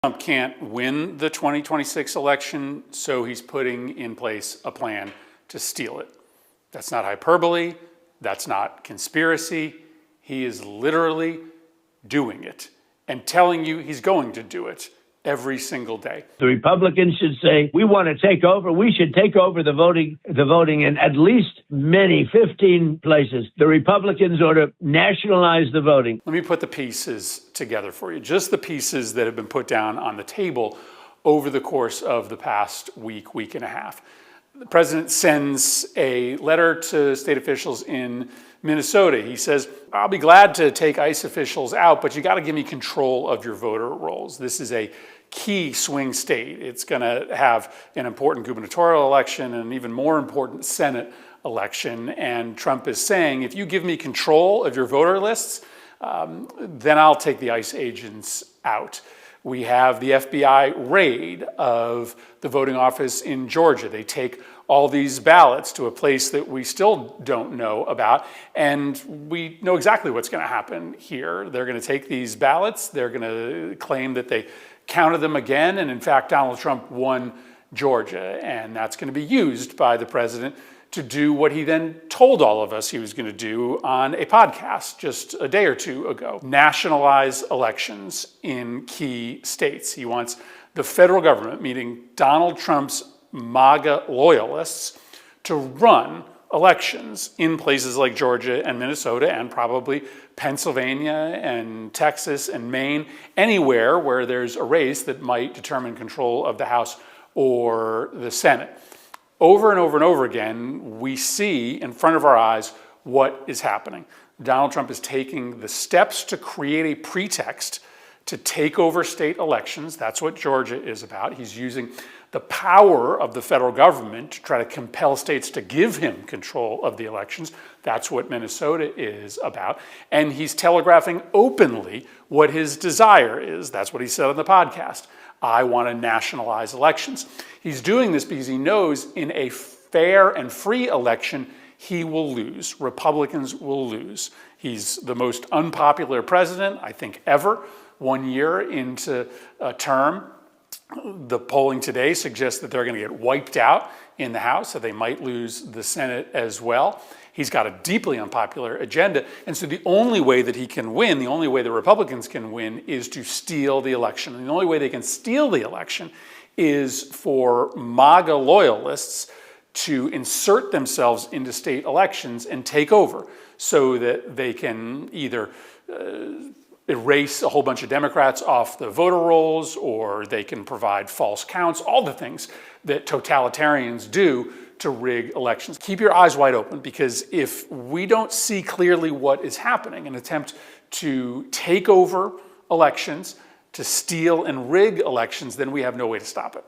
Trump can't win the 2026 election, so he's putting in place a plan to steal it. That's not hyperbole. That's not conspiracy. He is literally doing it and telling you he's going to do it every single day. The Republicans should say, we want to take over. We should take over the voting in at least 15 places. The Republicans ought to nationalize the voting. Let me put the pieces together for you. Just the pieces that have been put down on the table over the course of the past week and a half. The president sends a letter to state officials in Minnesota. He says, I'll be glad to take ICE officials out, but you got to give me control of your voter rolls. This is a key swing state. It's going to have an important gubernatorial election and an even more important Senate election. And Trump is saying, if you give me control of your voter lists, then I'll take the ICE agents out. We have the FBI raid of the voting office in Georgia. They take all these ballots to a place that we still don't know about, and we know exactly what's going to happen here. They're going to take these ballots, they're going to claim that they counted them again, and in fact, Donald Trump won Georgia, and that's going to be used by the president to do what he then told all of us he was going to do on a podcast just a day or two ago: nationalize elections in key states. He wants the federal government, meaning Donald Trump's MAGA loyalists, to run elections in places like Georgia and Minnesota and probably Pennsylvania and Texas and Maine, anywhere where there's a race that might determine control of the House or the Senate. Over and over and over again, we see in front of our eyes what is happening. Donald Trump is taking the steps to create a pretext to take over state elections. That's what Georgia is about. He's using the power of the federal government to try to compel states to give him control of the elections. That's what Minnesota is about. And he's telegraphing openly what his desire is. That's what he said on the podcast. I want to nationalize elections. He's doing this because he knows in a fair and free election, he will lose. Republicans will lose. He's the most unpopular president, I think, ever. 1 year into a term, the polling today suggests that they're going to get wiped out in the House, so they might lose the Senate as well. He's got a deeply unpopular agenda, and so the only way that he can win, the only way the Republicans can win, is to steal the election. And the only way they can steal the election is for MAGA loyalists to insert themselves into state elections and take over so that they can either erase a whole bunch of Democrats off the voter rolls, or they can provide false counts, all the things that totalitarians do to rig elections. Keep your eyes wide open, because if we don't see clearly what is happening, an attempt to take over elections, to steal and rig elections, then we have no way to stop it.